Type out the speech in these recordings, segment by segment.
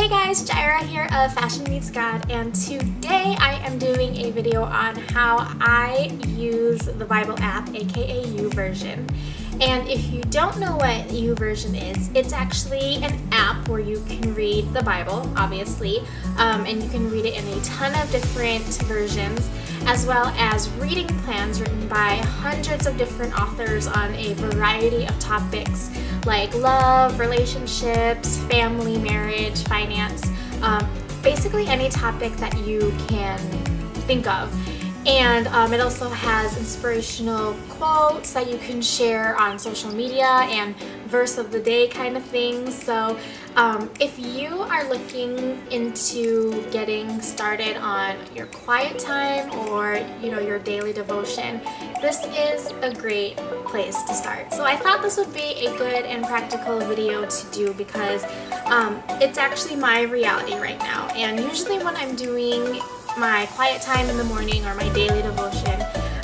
guys, Jireh here of Fashion Meets God, and today I am doing a video on how I use the Bible app, aka YouVersion. And if you don't know what YouVersion is, it's actually an app where you can read the Bible, obviously, and you can read it in a ton of different versions, as well as reading plans written by hundreds of different authors on a variety of topics like love, relationships, family, marriage, finance, basically any topic that you can think of. And it also has inspirational quotes that you can share on social media and verse of the day kind of things. So if you are looking into getting started on your quiet time or your daily devotion, this is a great place to start. So I thought this would be a good and practical video to do because it's actually my reality right now. And usually when I'm doing my quiet time in the morning or my daily devotion,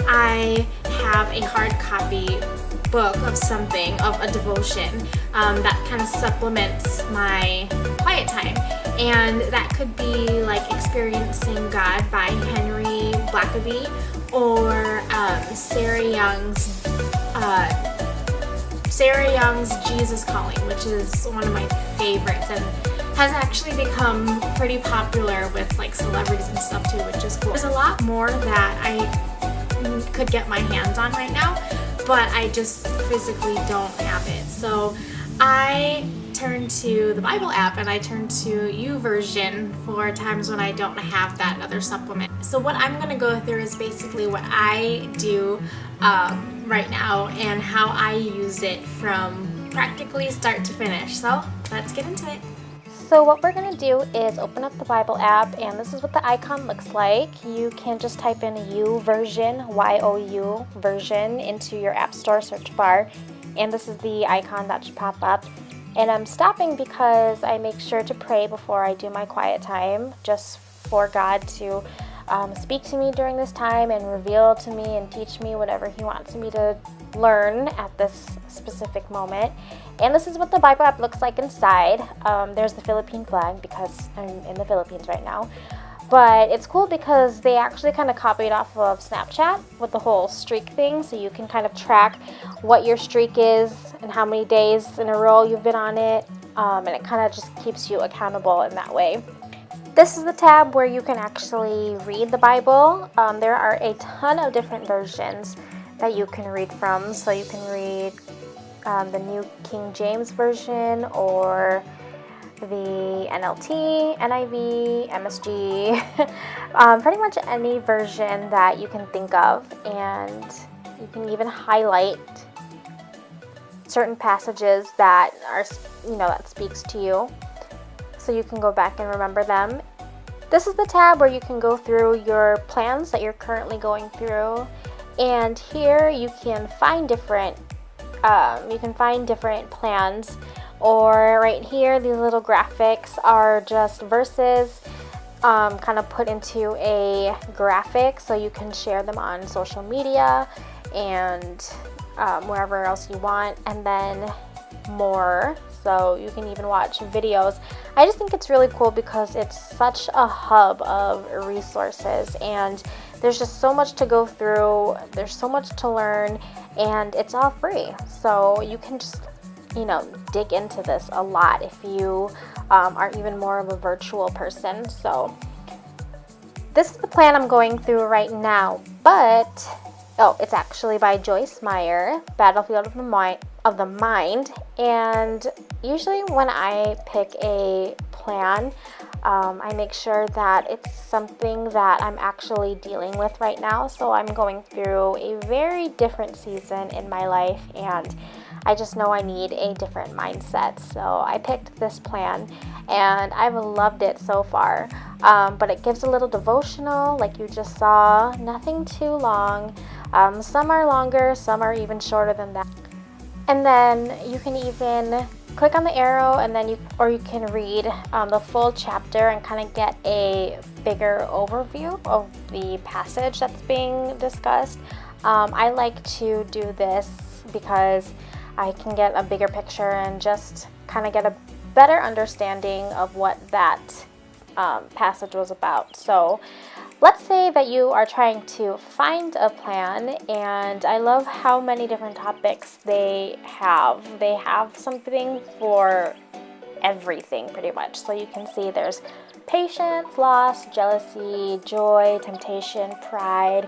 I have a hard copy book of something, of a devotion that kind of supplements my quiet time. And that could be like Experiencing God by Henry Blackaby, or Sarah Young's Jesus Calling, which is one of my favorites and has actually become pretty popular with like celebrities and stuff too, which is cool. There's a lot more that I could get my hands on right now, but I just physically don't have it. So I turn to the Bible app and I turn to YouVersion for times when I don't have that other supplement. So what I'm going to go through is basically what I do right now and how I use it from practically start to finish. So let's get into it. So what we're going to do is open up the Bible app, and this is what the icon looks like. You can just type in YouVersion, Y-O-U version, into your app store search bar, and this is the icon that should pop up. And I'm stopping because I make sure to pray before I do my quiet time, just for God to speak to me during this time and reveal to me and teach me whatever He wants me to learn at this specific moment. And this is what the Bible app looks like inside. There's the Philippine flag because I'm in the Philippines right now. But it's cool because they actually kind of copied off of Snapchat with the whole streak thing, so you can kind of track what your streak is and how many days in a row you've been on it, and it kind of just keeps you accountable in that way. This is the tab where you can actually read the Bible. There are a ton of different versions that you can read from, so you can read the New King James Version or the NLT, NIV, MSG, pretty much any version that you can think of, and you can even highlight certain passages that are, that speaks to you, so you can go back and remember them. This is the tab where you can go through your plans that you're currently going through, and here you can find different plans. Or right here, these little graphics are just verses kind of put into a graphic, so you can share them on social media and wherever else you want, and then more, so you can even watch videos. I just think it's really cool because it's such a hub of resources, and there's just so much to go through, there's so much to learn, and it's all free, so you can just dig into this a lot if you are even more of a virtual person. So this is the plan I'm going through right now, but it's actually by Joyce Meyer, Battlefield of the Mind. And usually when I pick a plan, I make sure that it's something that I'm actually dealing with right now. So I'm going through a very different season in my life, and I just know I need a different mindset. So I picked this plan and I've loved it so far. But it gives a little devotional like you just saw, nothing too long. Some are longer, some are even shorter than that. And then you can even click on the arrow, and then you can read the full chapter and kind of get a bigger overview of the passage that's being discussed. I like to do this because I can get a bigger picture and just kind of get a better understanding of what that passage was about. So let's say that you are trying to find a plan, and I love how many different topics they have. They have something for everything pretty much. So you can see there's patience, loss, jealousy, joy, temptation, pride,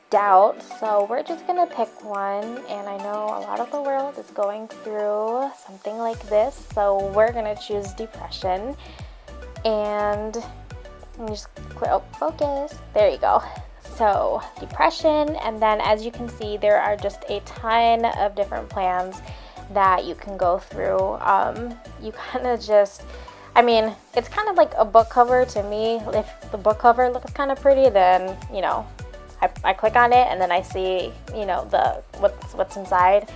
doubt. So we're just gonna pick one, and I know a lot of the world is going through something like this, so we're gonna choose depression. And you just click, oh, focus, there you go. So depression, and then as you can see, there are just a ton of different plans that you can go through. You kind of just, I mean, it's kind of like a book cover to me. If the book cover looks kind of pretty, then, you know, I click on it and then I see, you know, the what's inside.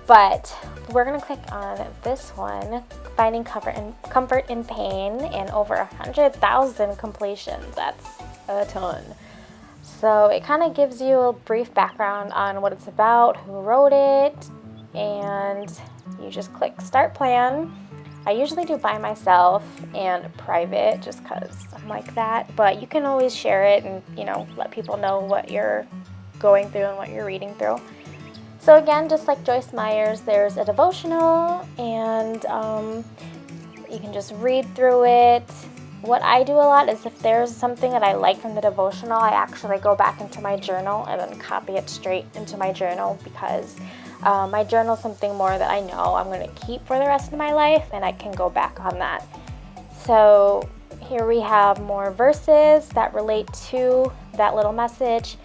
But we're gonna click on this one, finding comfort in pain, and over 100,000 completions. That's a ton. So it kind of gives you a brief background on what it's about, who wrote it, and you just click start plan. I usually do by myself and private just because I'm like that, but you can always share it and, you know, let people know what you're going through and what you're reading through. So again, just like Joyce Meyer's, there's a devotional, and you can just read through it. What I do a lot is if there's something that I like from the devotional, I actually go back into my journal and then copy it straight into my journal, because my journal is something more that I know I'm going to keep for the rest of my life, and I can go back on that. So here we have more verses that relate to that little message,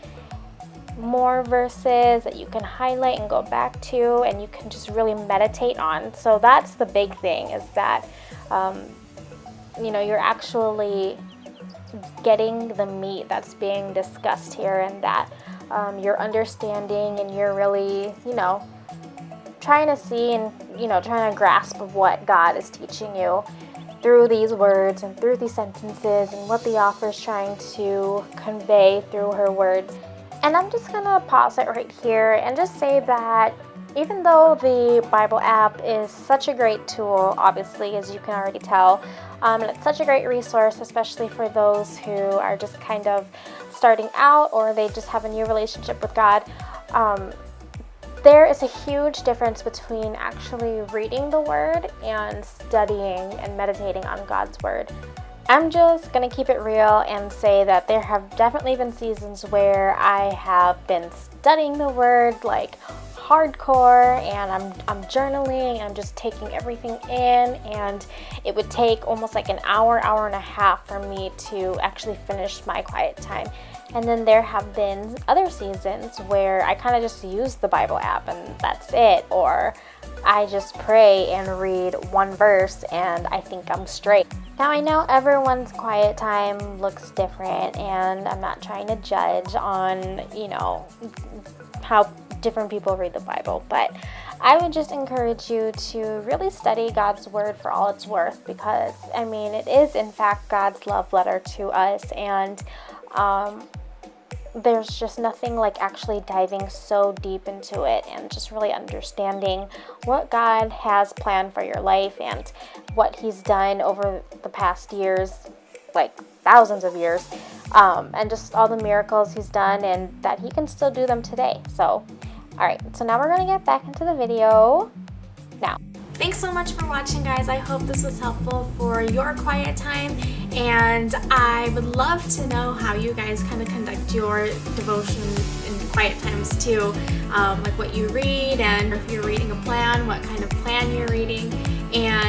more verses that you can highlight and go back to, and you can just really meditate on. So that's the big thing, is that you know, you're actually getting the meat that's being discussed here, and that you're understanding, and you're really, you know, trying to see and, you know, trying to grasp of what God is teaching you through these words and through these sentences, and what the author is trying to convey through her words. And I'm just gonna pause it right here and just say that even though the Bible app is such a great tool, obviously, as you can already tell, and it's such a great resource, especially for those who are just kind of starting out, or they just have a new relationship with God, there is a huge difference between actually reading the Word and studying and meditating on God's Word. I'm just going to keep it real and say that there have definitely been seasons where I have been studying the Word like hardcore, and I'm journaling, and I'm just taking everything in, and it would take almost like an hour and a half for me to actually finish my quiet time. And then there have been other seasons where I kind of just use the Bible app and that's it, or I just pray and read one verse and I think I'm straight. Now I know everyone's quiet time looks different, and I'm not trying to judge on, you know, how different people read the Bible, but I would just encourage you to really study God's Word for all it's worth, because I mean, it is in fact God's love letter to us, and there's just nothing like actually diving so deep into it and just really understanding what God has planned for your life and what He's done over the past years, like thousands of years, and just all the miracles He's done, and that He can still do them today. So, alright, so now we're going to get back into the video now. Thanks so much for watching, guys. I hope this was helpful for your quiet time, and I would love to know how you guys kind of conduct your devotion in quiet times too, like what you read, and if you're reading a plan, what kind of plan you're reading, and